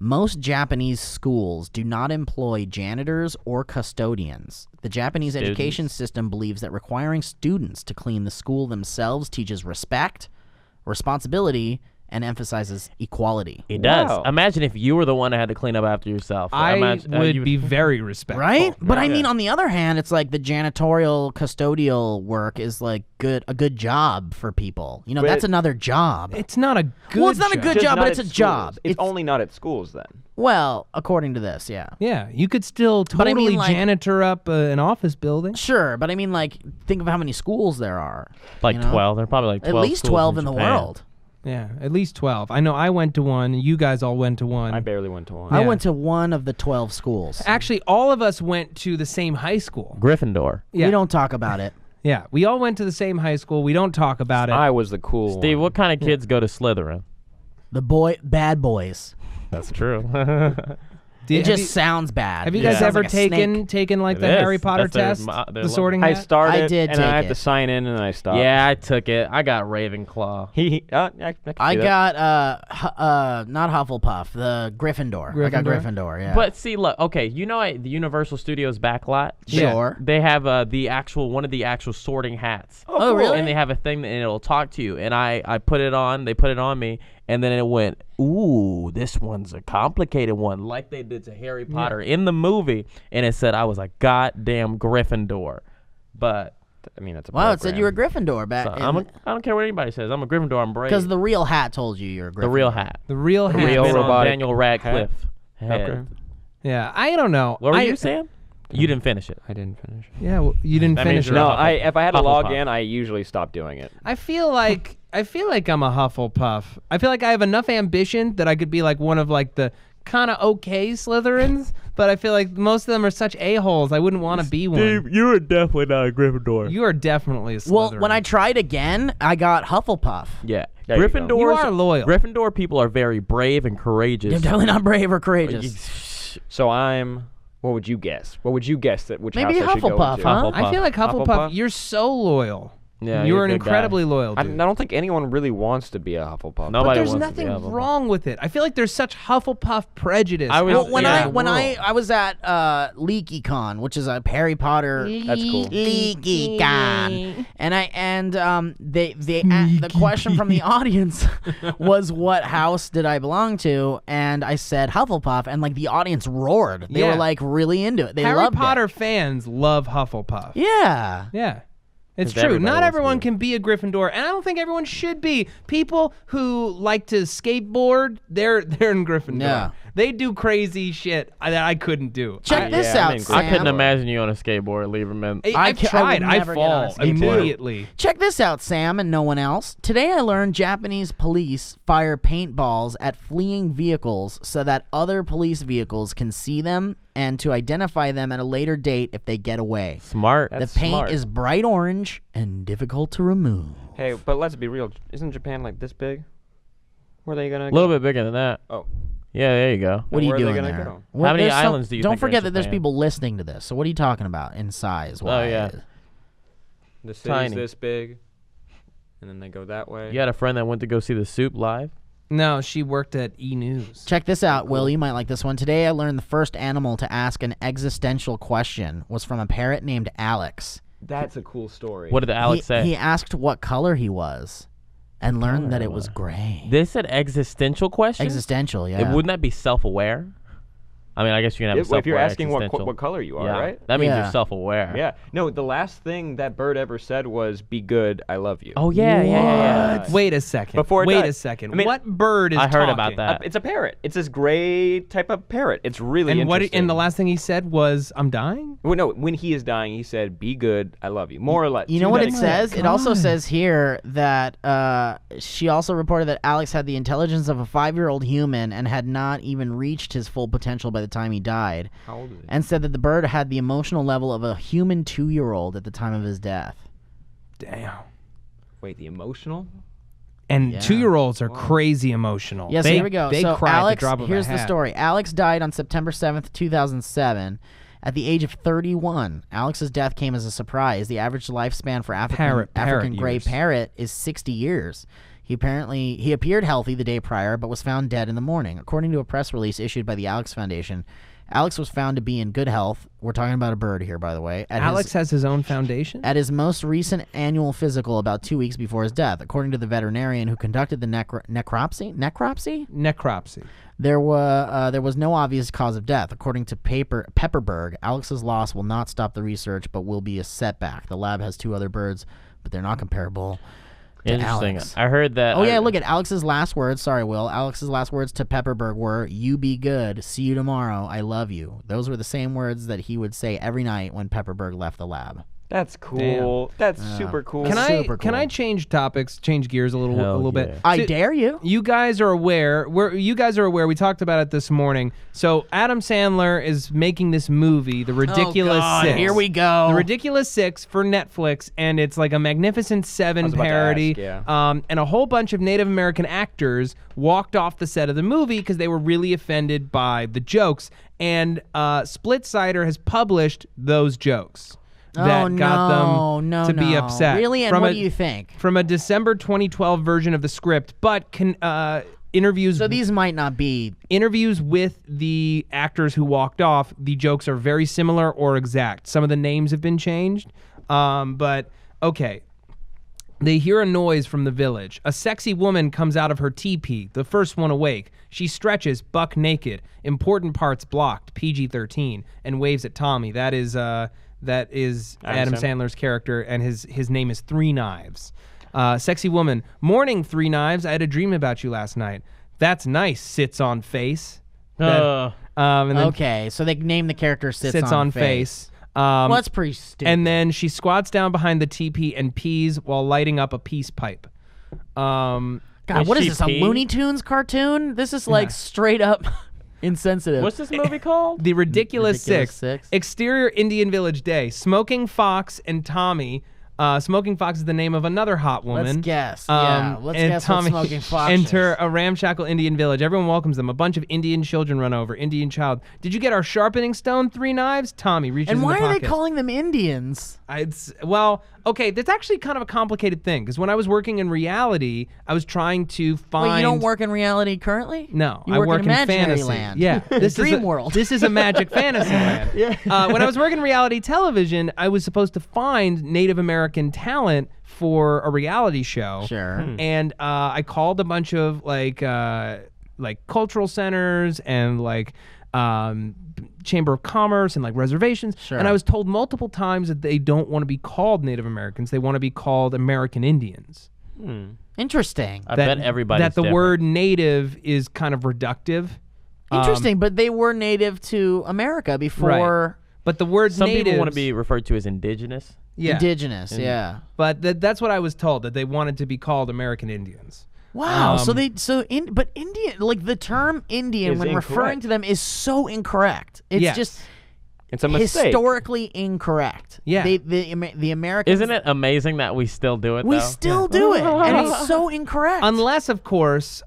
most Japanese schools do not employ janitors or custodians. The Japanese education system believes that requiring students to clean the school themselves teaches respect, responsibility, and emphasizes equality. It does. Wow. Imagine if you were the one that had to clean up after yourself. I Imagine, would you- be very respectful. Right? But I Yeah. mean, on the other hand, it's like the janitorial custodial work is like a good job for people. You know, But that's another job. It's not a good Well, it's not a job. good Just job, not but at it's a schools. job. It's only not at schools then. Well, according to this, yeah. Yeah, you could still But I totally mean, like- janitor up an office building. Sure, but I mean, like, think of how many schools there are. like you know? 12. They're probably like 12. At least schools 12 in the Japan. world. Yeah, at least 12. I know I went to one. You guys all went to one. I barely went to one. I Yeah. went to one of the 12 schools. Actually, all of us went to the same high school. Gryffindor. Yeah. We don't talk about it. Yeah, we all went to the same high school. We don't talk about it. I was the cool Steve, one. what kind of kids go to Slytherin? The bad boys. That's true. Did- It have just sounds bad. Have you It guys sounds ever like a snake. taken like It the is. Harry Potter That's their test, their the sorting I hat? started, I did and I take had it. to sign in, and I stopped. Yeah, I took it. I got Ravenclaw. I can I see that. got not Hufflepuff, the Gryffindor. I got Gryffindor? Gryffindor, yeah. But see, look, okay, you know the Universal Studios backlot? Yeah. sure. They have one of the actual sorting hats. Oh, cool. really? And they have a thing and it'll talk to you. And I put it on, they put it on me, and then it went, ooh, this one's a complicated one, like they did to Harry Potter in the movie. And it said I was a goddamn Gryffindor. But I mean, that's a Wow, it said you were program. Gryffindor back. so I don't care what anybody says. I'm a Gryffindor. I'm brave. Because the real hat told you you're a Gryffindor. The real hat. The real hat. real Been on robotic Daniel Radcliffe. head. Okay. Yeah, I don't know. What were I, you, Sam? You didn't finish it. I didn't finish. Yeah, well, you didn't That means finish you're it. No, Hufflepuff. if I had to log Hufflepuff. in, I usually stop doing it. I feel like I'm a Hufflepuff. I feel like I have enough ambition that I could be like one of like the kind of okay Slytherins, but I feel like most of them are such a-holes. I wouldn't want to be one. you are definitely not a Gryffindor. You are definitely a Slytherin. Well, when I tried again, I got Hufflepuff. Yeah. There you go. Gryffindors, You are loyal. Gryffindor people are very brave and courageous. You're definitely not brave or courageous. So I'm. What would you guess? What would you guess that which Maybe house I should go Hufflepuff, into? huh? I feel like Hufflepuff, Hufflepuff? you're so loyal. Yeah, you're you're an a good guy. incredibly loyal I dude. don't think anyone really wants to be a Hufflepuff. No. But Nobody there's wants to be nothing Hufflepuff. wrong with it. I feel like there's such Hufflepuff prejudice. I was- Well, when yeah. I was at LeakyCon, which is a Harry Potter That's cool. LeakyCon, and the question from the audience was what house did I belong to, and I said Hufflepuff, and like the audience roared. They Yeah. were like really into it. They Harry loved Potter it. fans love Hufflepuff. Yeah. Yeah. It's 'Cause true. everybody Not wants to everyone be. can be a Gryffindor, and I don't think everyone should be. People who like to skateboard, they're in Gryffindor. Yeah. They do crazy shit that I couldn't do. Check this yeah, I'm out, in Sam. I couldn't imagine you on a skateboard, Lieberman. I've I tried. would I never get on a fall skateboard. immediately. Check this out, Sam, and no one else. Today I learned Japanese police fire paintballs at fleeing vehicles so that other police vehicles can see them and to identify them at a later date if they get away. Smart. The paint smart. is bright orange and difficult to remove. Hey, but let's be real. Isn't Japan like this big? Where are they gonna A go? little bit bigger than that. Oh. Yeah, there you go. What are you where are they doing gonna there? go? What- How many there's islands do you Don't think are in forget that there's Japan? people listening to this. So what are you talking about in size? Wise? yeah. The city's Tiny. this big, and then they go that way. You had a friend that went to go see the Soup live? No, she worked at E! News. Check this out, Will. You might like this one. Today I learned the first animal to ask an existential question was from a parrot named Alex. That's a cool story. What did Alex he, say? He asked what color he was and learned that it was gray. They said existential question? Existential, yeah. Wouldn't that be self-aware? I mean, I guess you can have a If self-aware you're asking existential. what color you are, yeah. right? That means Yeah. you're self-aware. Yeah. No, the last thing that bird ever said was "Be good, I love you." Oh, yeah. Wait a second. Before it Wait died. a second. I mean, what bird is I heard about talking? that. It's a parrot. It's this gray type of parrot. It's really And interesting. and the last thing he said was, "I'm dying." Well, no, when he is dying, he said, "Be good, I love you." More or less. You know To what that it extent. says? It also God. says here that she also reported that Alex had the intelligence of a 5-year-old human and had not even reached his full potential by the time he died. How old is he? And said that the bird had the emotional level of a human 2-year-old at the time of his death. Damn. Wait, the emotional? And Yeah. 2-year-olds are crazy emotional. Yes, they, here we go. They so cry at Alex, the drop of here's a the hat. story. Alex died on September 7th, 2007. At the age of 31, Alex's death came as a surprise. The average lifespan for Parrot African gray years. parrot is 60 years. He appeared healthy the day prior, but was found dead in the morning. According to a press release issued by the Alex Foundation, Alex was found to be in good health. We're talking about a bird here, by the way. Alex has his own foundation? At his most recent annual physical about 2 weeks before his death. According to the veterinarian who conducted the necropsy, Necropsy. there was no obvious cause of death. According to Pepperberg, Alex's loss will not stop the research, but will be a setback. The lab has 2 other birds, but they're not comparable to Interesting. Alex. I heard that. Oh, yeah, look at Alex's last words. Sorry, Will. Alex's last words to Pepperberg were, "You be good. See you tomorrow. I love you." Those were the same words that he would say every night when Pepperberg left the lab. That's cool. That's super cool. Can Super can cool. I change topics, change gears a little Hell bit? yeah. I So- dare you. You guys are aware. We talked about it this morning. So Adam Sandler is making this movie, The Ridiculous Oh, God, Six. here we go. The Ridiculous Six for Netflix, and it's like a Magnificent Seven was about to parody. ask, And a whole bunch of Native American actors walked off the set of the movie because they were really offended by the jokes. And Split Sider has published those jokes. That got them to be upset. Really? And From what a- do you think? From a December 2012 version of the script, but interviews So these might not be. interviews with the actors who walked off, the jokes are very similar or exact. Some of the names have been changed, but okay. They hear a noise from the village. A sexy woman comes out of her teepee, the first one awake. She stretches, buck naked, important parts blocked, PG-13, and waves at Tommy. That is Adam Sandler's character, and his name is Three Knives. Sexy woman, morning, Three Knives. I had a dream about you last night. That's nice. Sits on face. And then Okay, so they name the character sits on face. Well, that's pretty stupid. And then she squats down behind the teepee and pees while lighting up a peace pipe. God, Is what is she this? A pee? Looney Tunes cartoon? This is like straight up insensitive. What's this movie called? The Ridiculous Ridiculous Six. Six. Exterior Indian Village Day. Smoking Fox and Tommy. Smoking Fox is the name of another hot woman. Let's guess. Yeah, let's and guess Tommy what Smoking Fox enter is. a ramshackle Indian village. Everyone welcomes them. A bunch of Indian children run over. Indian child. Did you get our sharpening stone? Three knives? Tommy reaches And in why the are they pocket. calling them Indians? Okay, that's actually kind of a complicated thing because when I was working in reality, I was trying to find. Wait, you don't work in reality currently? No, you I work in in imaginary fantasy. land. Yeah, this Dream is a, world. This is a magic fantasy land. Yeah. When I was working reality television, I was supposed to find Native American talent for a reality show. Sure. And I called a bunch of like cultural centers and Chamber of Commerce and like reservations. Sure. And I was told multiple times that they don't want to be called Native Americans. They want to be called American Indians. Interesting. I bet everybody's That the different. word native is kind of reductive. Interesting, but they were native to America before But the word Some native people want to be referred to as indigenous. indigenous. Yeah. But that's what I was told, that they wanted to be called American Indians. Wow. But Indian, like the term Indian Is when referring incorrect. to them is so incorrect. It's Yes. just It's a mistake. historically incorrect. Yeah. The Americans. Isn't it amazing that we still do it, We though? still do it, and it's so incorrect. Unless of course,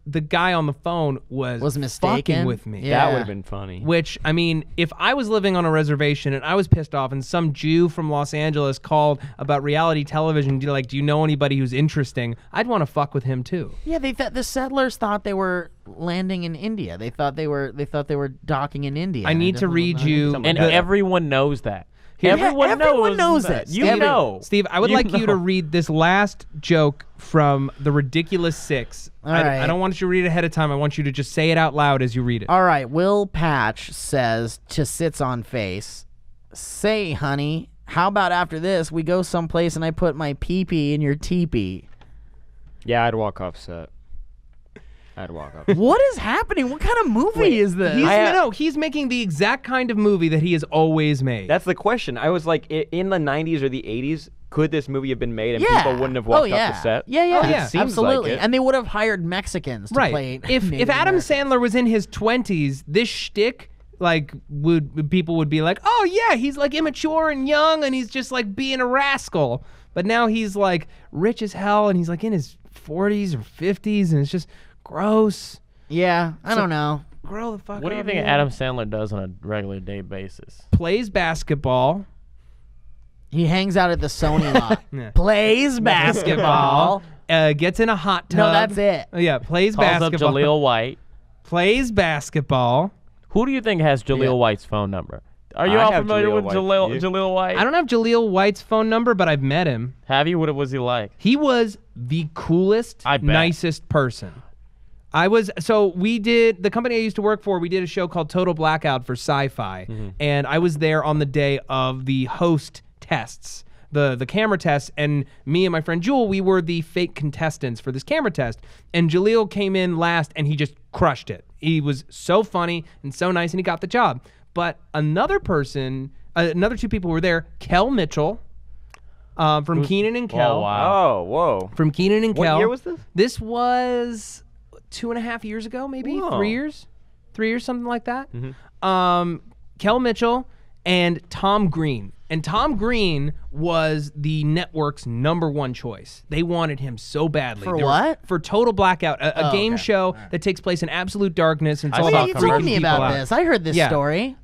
the guy on the phone was mistaken fucking with me. Yeah. That would have been funny. Which, I mean, if I was living on a reservation and I was pissed off and some Jew from Los Angeles called about reality television, do you know anybody who's interesting? I'd want to fuck with him too. Yeah, they thought the settlers thought they were landing in India. They thought they were docking in India. I and need it to was read not- you. And everyone knows that. everyone knows that. it. You know. Steve, I would You like you to know. read this last joke from The Ridiculous Six. All right. I don't want you to read it ahead of time. I want you to just say it out loud as you read it. All right, Will Patch says to Sits on Face, "Say, honey, how about after this we go someplace and I put my pee-pee in your teepee?" Yeah, I'd walk off set. I'd walk off. What is happening? What kind of movie is this? He's making the exact kind of movie that he has always made. That's the question. I was like, in the 90s or the 80s, could this movie have been made and people wouldn't have walked off the set? Yeah, yeah, Oh, yeah. It seems absolutely. like it. And they would have hired Mexicans to play. right. If Native Adam Americans. Sandler was in his 20s, this shtick, like, people would be like, oh yeah, he's like immature and young and he's just like being a rascal. But now he's like rich as hell and he's like in his 40s or 50s and it's just gross. Yeah, I don't know. Grow the fuck What do you up, think man. Adam Sandler does on a regular day basis? Plays basketball. He hangs out at the Sony lot. Yeah. Plays basketball. Gets in a hot tub. No, that's it. Oh, yeah, plays Calls up basketball. Jaleel White. Plays basketball. Who do you think has Jaleel Yeah. White's phone number? Are you I all have familiar Jaleel with White. Jaleel, You? Jaleel White? I don't have Jaleel White's phone number, but I've met him. Have you? What was he like? He was the coolest, I bet. nicest person. We did, the company I used to work for, we did a show called Total Blackout for Sci-Fi. And I was there on the day of the host tests, the camera tests. And me and my friend Jewel, we were the fake contestants for this camera test. And Jaleel came in last and he just crushed it. He was so funny and so nice and he got the job. But another two people were there, Kel Mitchell from Keenan and Kel. Oh, wow. Oh, whoa. From Keenan and What Kel. year was this? This was 2.5 years ago, maybe Whoa. 3 years, something like that. Kel Mitchell and Tom Green. And Tom Green was the network's #1 choice. They wanted him so badly. For They were- what? For Total Blackout, a game okay. show that takes place in absolute darkness. And it's I all saw about You commercials. told freaking me people about out. this. I heard this Yeah. story.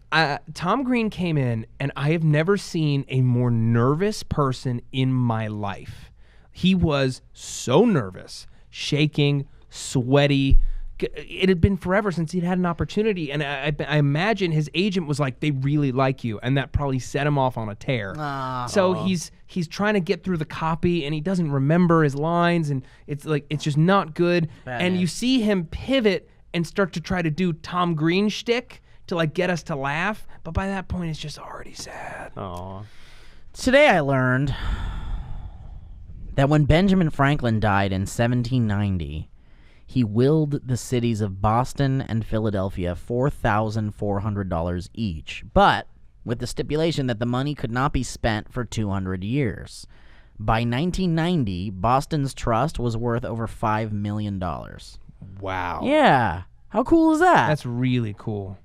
Tom Green came in, and I have never seen a more nervous person in my life. He was so nervous, shaking, sweaty. It had been forever since he'd had an opportunity, and I imagine his agent was like, "They really like you," and that probably set him off on a tear. So he's trying to get through the copy, and he doesn't remember his lines, and it's just not good. And you see him pivot and start to try to do Tom Green shtick to like get us to laugh, but by that point it's just already sad. Aw. Today I learned that when Benjamin Franklin died in 1790, he willed the cities of Boston and Philadelphia $4,400 each, but with the stipulation that the money could not be spent for 200 years. By 1990, Boston's trust was worth over $5 million. Wow. Yeah. How cool is that? That's really cool.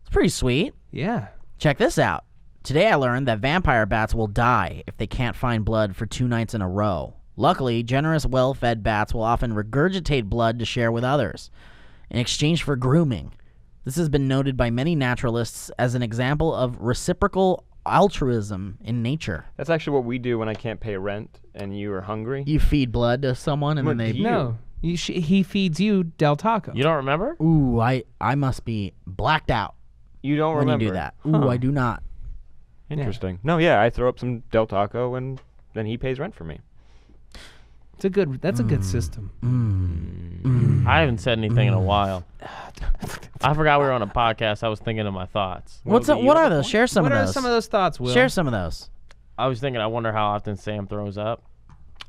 It's pretty sweet. Yeah. Check this out. Today I learned that vampire bats will die if they can't find blood for 2 nights in a row. Luckily, generous, well-fed bats will often regurgitate blood to share with others in exchange for grooming. This has been noted by many naturalists as an example of reciprocal altruism in nature. That's actually what we do when I can't pay rent and you are hungry. You feed blood to someone and then What they... do you- No. He feeds you Del Taco. You don't remember? Ooh, I must be blacked out You don't when remember. you do that. Ooh, I do not. Interesting. No, yeah, I throw up some Del Taco and then he pays rent for me. That's a good system. I haven't said anything in a while. I forgot we were on a podcast. I was thinking of my thoughts. What are those? Share some What of are those. some of those thoughts, Will? Share some of those. I was thinking, I wonder how often Sam throws up.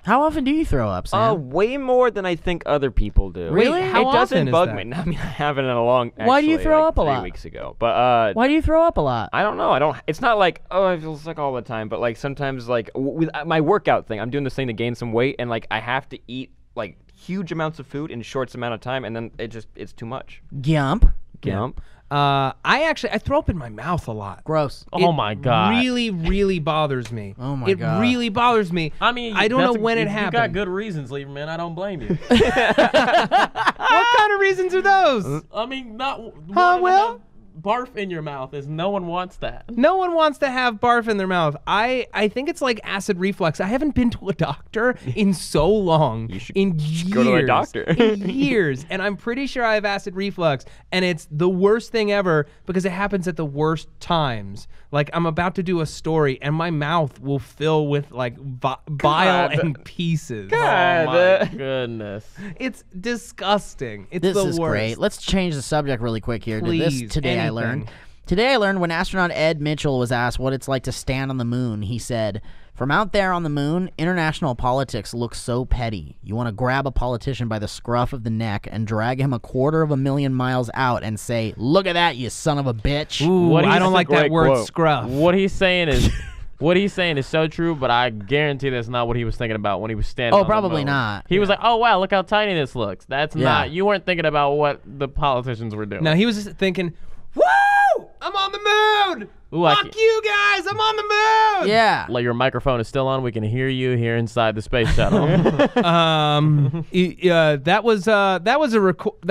How often do you throw up, Sam? Way more than I think other people do. Really? How It often doesn't is bug that? me. I mean, I haven't in a long. Why do you actually, throw like up a 3 lot? weeks ago, but Why do you throw up a lot? I don't know. I don't. It's not like I feel sick all the time, but like sometimes like with my workout thing, I'm doing this thing to gain some weight, and like I have to eat like huge amounts of food in short amount of time, and then it's too much. Gump. Gump. I throw up in my mouth a lot. Gross. Oh my God. Really, really bothers me. Oh my God. It really bothers me. I mean, I don't know when if it happened. You got good reasons, Lieberman. I don't blame you. What kind of reasons are those? I mean, not Will? barf in your mouth is no one wants that. No one wants to have barf in their mouth. I think it's like acid reflux. I haven't been to a doctor in so long. In years. go to a doctor. In years. And I'm pretty sure I have acid reflux. And it's the worst thing ever because it happens at the worst times. Like I'm about to do a story and my mouth will fill with like bile and pieces. Oh God. my goodness. It's disgusting. It's This the is worst. great. Let's change the subject really quick here. Please, Today I learned. anything. Today I learned when astronaut Ed Mitchell was asked what it's like to stand on the moon, he said, "From out there on the moon, international politics looks so petty. You want to grab a politician by the scruff of the neck and drag him 250,000 miles out and say, 'Look at that, you son of a bitch.'" Ooh, What I he's- don't like That's a that great word quote. scruff. What he's saying is so true, but I guarantee that's not what he was thinking about when he was standing Oh, on the probably moon. not. He was like, "Oh wow, look how tiny this looks." That's Yeah. not. You weren't thinking about what the politicians were doing. No, he was just thinking, "Woo! I'm on the moon! Ooh, I Fuck can't- you guys! I'm on the moon!" Yeah. Like your microphone is still on. We can hear you here inside the space shuttle. That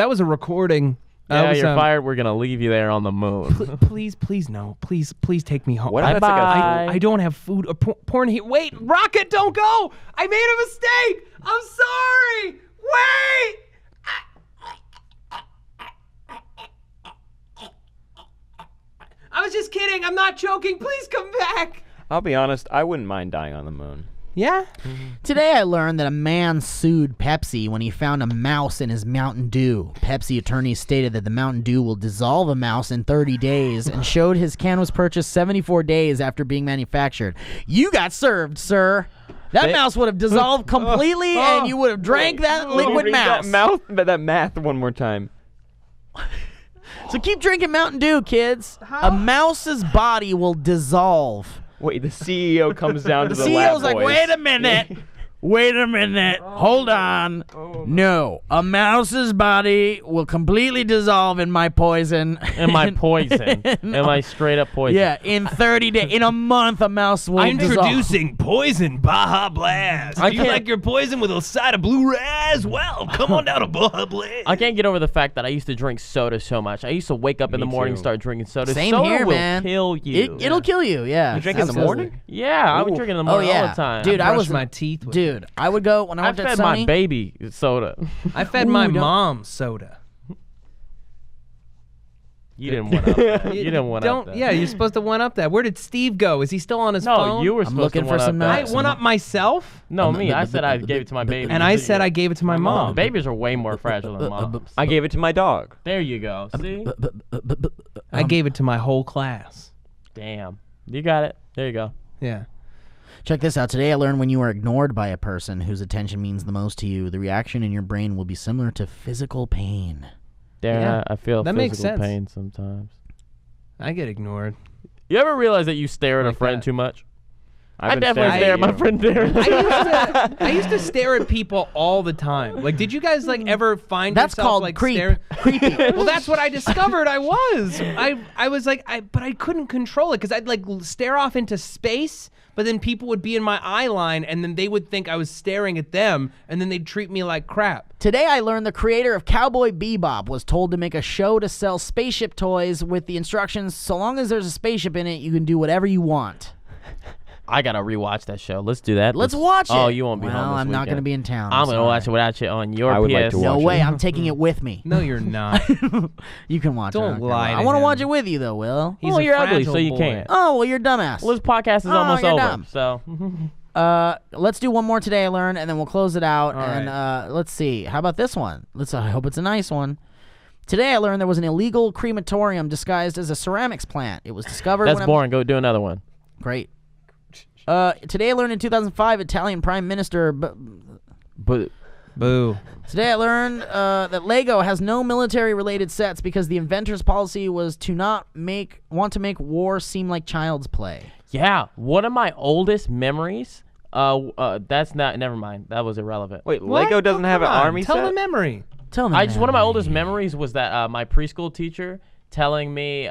was a recording. Yeah, you're fired. We're gonna leave you there on the moon. Please no. Please take me home. What if that's like Bye. a I don't have food or porn here. Wait, Rocket, don't go! I made a mistake! I'm sorry! Wait! I was just kidding. I'm not joking. Please come back. I'll be honest, I wouldn't mind dying on the moon. Yeah? Today I learned that a man sued Pepsi when he found a mouse in his Mountain Dew. Pepsi attorneys stated that the Mountain Dew will dissolve a mouse in 30 days and showed his can was purchased 74 days after being manufactured. You got served, sir. That mouse would have dissolved completely and you would have drank that liquid Read mouse. that math one more time. So keep drinking Mountain Dew, kids. A mouse's body will dissolve. Wait, the CEO comes down to The the lab CEO's like, boys. wait a minute. Wait a minute. Hold on. No. A mouse's body will completely dissolve in my poison. Am I poison? Am I straight up poison? Yeah, in 30 days. In a month, a mouse will dissolve. Introducing Poison Baja Blast. I can't- your poison with a side of Blu-rays? Well, come on down to Baja Blast. I can't get over the fact that I used to drink soda so much. I used to wake up in the Me morning, too. start drinking soda. Same soda here, will man. kill you. It'll kill you, yeah. You drink in the Absolutely. morning? Yeah, I would drink it in the morning all the time. Dude, I brush was my teeth with Dude, I would go when I I worked at fed Sony. my baby soda. I fed my don't- mom soda. You didn't want up that. You didn't want up Don't. that. Yeah, you're supposed to one up that. Where did Steve go? Is he still on his No, phone? you were I'm supposed looking to for one some up I that. one up myself, No, me. I said I gave it to my baby. and I said I gave it to my mom. Babies are way more fragile than moms. I gave it to my dog. There you go. See? I gave it to my whole class. Damn. You got it. There you go. Yeah. Check this out. Today I learned when you are ignored by a person whose attention means the most to you, the reaction in your brain will be similar to physical pain. Darren, Yeah, I feel that physical makes sense. pain sometimes. I get ignored. You ever realize that you stare at a Like friend that. too much? I I've been definitely staring stare at my you. friend Darren. I used to stare at people all the time. Like, did you guys like ever find That's yourself called like creep. staring? Creepy. Well, that's what I discovered. I was like, but I couldn't control it because I'd like stare off into space, but then people would be in my eye line, and then they would think I was staring at them, and then they'd treat me like crap. Today I learned the creator of Cowboy Bebop was told to make a show to sell spaceship toys with the instructions, so long as there's a spaceship in it, you can do whatever you want. I gotta rewatch that show. Let's do that. Let's watch it. Oh, you won't be well, home this I'm not weekend. going to be in town. I'm gonna sorry. watch it without you on your I would PS. like to No watch way. it. I'm taking it with me. No, you're not. You can watch it. Don't I care lie about it. to I want to him. watch it with you, though, Will. He's Well, a you're ugly, so fragile you boy. can't. Oh, well, you're dumbass. Well, this podcast is Oh, almost you're over. dumb. So Let's do one more Today I Learned, and then we'll close it out. All And let's see. How about this one? I hope it's a nice one. Today I learned there was an illegal crematorium disguised as a ceramics plant. It was discovered. That's boring. Go do another one. Great. Today I learned in 2005, Italian Prime Minister. But Boo. Today I learned that Lego has no military-related sets because the inventor's policy was to not want to make war seem like child's play. yeah, one of my oldest memories. That's not. Never mind. That was irrelevant. Wait, What? Lego doesn't have an Come on, army Tell set? the memory. Tell me. One of my oldest memories was that my preschool teacher telling me,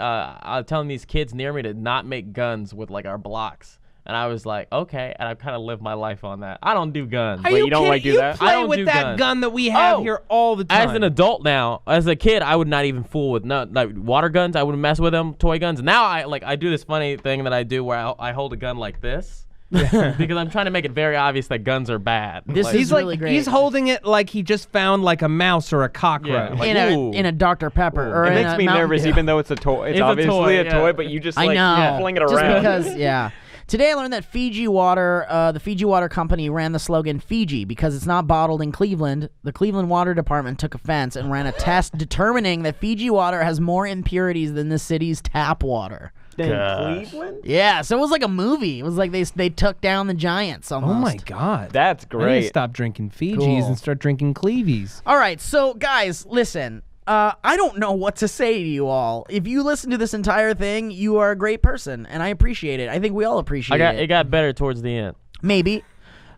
telling these kids near me to not make guns with like our blocks, and I was like, okay, and I've kind of lived my life on that. I don't do guns. Are Wait, you you don't kidding? like do you that? play I don't with do that guns. gun that we have Oh, here all the time. As an adult now, as a kid, I would not even fool with like water guns. I wouldn't mess with them. Toy guns. Now I do this funny thing that I do where I hold a gun like this. Because I'm trying to make it very obvious that guns are bad. This Like, is He's like really great. he's holding it like he just found like a mouse or a cockroach. Yeah, like, in a Dr. Pepper or It in makes a me Mountain nervous Dew. even though it's a toy. It's It's a obviously toy, a yeah. toy, but you just I like know. fling it Just around. because, yeah. Today I learned that Fiji Water, the Fiji Water Company ran the slogan Fiji because it's not bottled in Cleveland. The Cleveland Water Department took offense and ran a test determining that Fiji water has more impurities than the city's tap water. Gosh. Cleveland? Yeah, so it was like a movie. It was like they took down the Giants almost. Oh my God. That's I need to great. stop drinking Fijis Cool. and start drinking Cleavies. All right, so guys, listen. I don't know what to say to you all. If you listen to this entire thing, you are a great person, and I appreciate it. I think we all appreciate it. It got better towards the end. Maybe.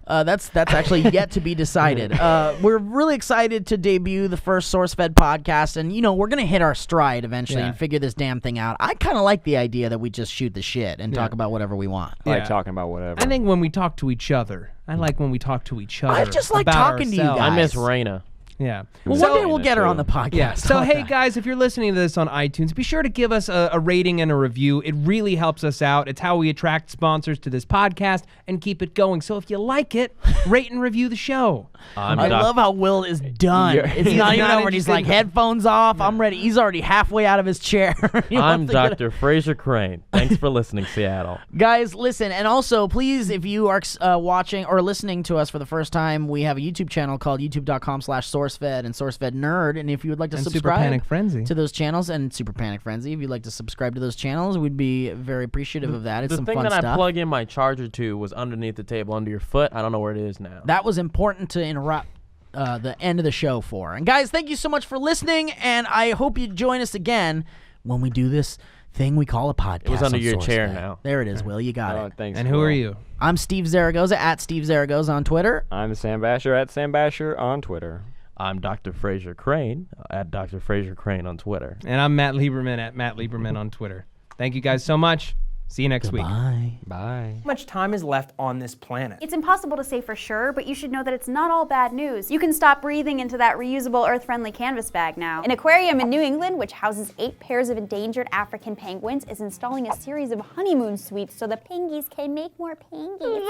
That's actually yet to be decided. We're really excited to debut the first SourceFed podcast, and we're gonna hit our stride eventually Yeah. and figure this damn thing out. I kind of like the idea that we just shoot the shit and talk about whatever we want. I like Yeah. talking about whatever. I think when we talk to each other, I like when we talk to each other. I just like about talking to you ourselves. guys. I miss Raina. Yeah. Well, So- one day we'll get her on the podcast. Yeah. So, How about hey, that? guys, if you're listening to this on iTunes, be sure to give us a rating and a review. It really helps us out. It's how we attract sponsors to this podcast and keep it going. So if you like it, rate and review the show. I love how Will is done. It's He's not even not over. He's interested like, in- headphones off. I'm ready. He's already halfway out of his chair. He I'm wants to get- Dr. Fraser Crane. Thanks for listening, Seattle. Guys, listen, and also, please, if you are watching or listening to us for the first time, we have a YouTube channel called youtube.com/SourceFed and SourceFed Nerd, and if you would like to And Super subscribe Panic Frenzy. to those channels, and Super Panic Frenzy, if you'd like to subscribe to those channels, we'd be very appreciative of that. It's The some thing fun that stuff. I plug in my charger to was underneath the table under your foot. I don't know where it is now. That was important to interrupt the end of the show for. And guys, thank you so much for listening, and I hope you join us again when we do this thing we call a podcast. It was under on your chair SourceFed. now. There it is, Will. You got Oh, it. thanks. And who are Will. you? I'm Steve Zaragoza at Steve Zaragoza on Twitter. I'm Sam Basher at Sam Basher on Twitter. I'm Dr. Fraser Crane at Dr. Fraser Crane on Twitter. And I'm Matt Lieberman at Matt Lieberman on Twitter. Thank you guys so much. See you next week. Bye. Bye. How much time is left on this planet? It's impossible to say for sure, but you should know that it's not all bad news. You can stop breathing into that reusable Earth-friendly canvas bag now. An aquarium in New England, which houses 8 pairs of endangered African penguins, is installing a series of honeymoon suites so the pengies can make more pengies.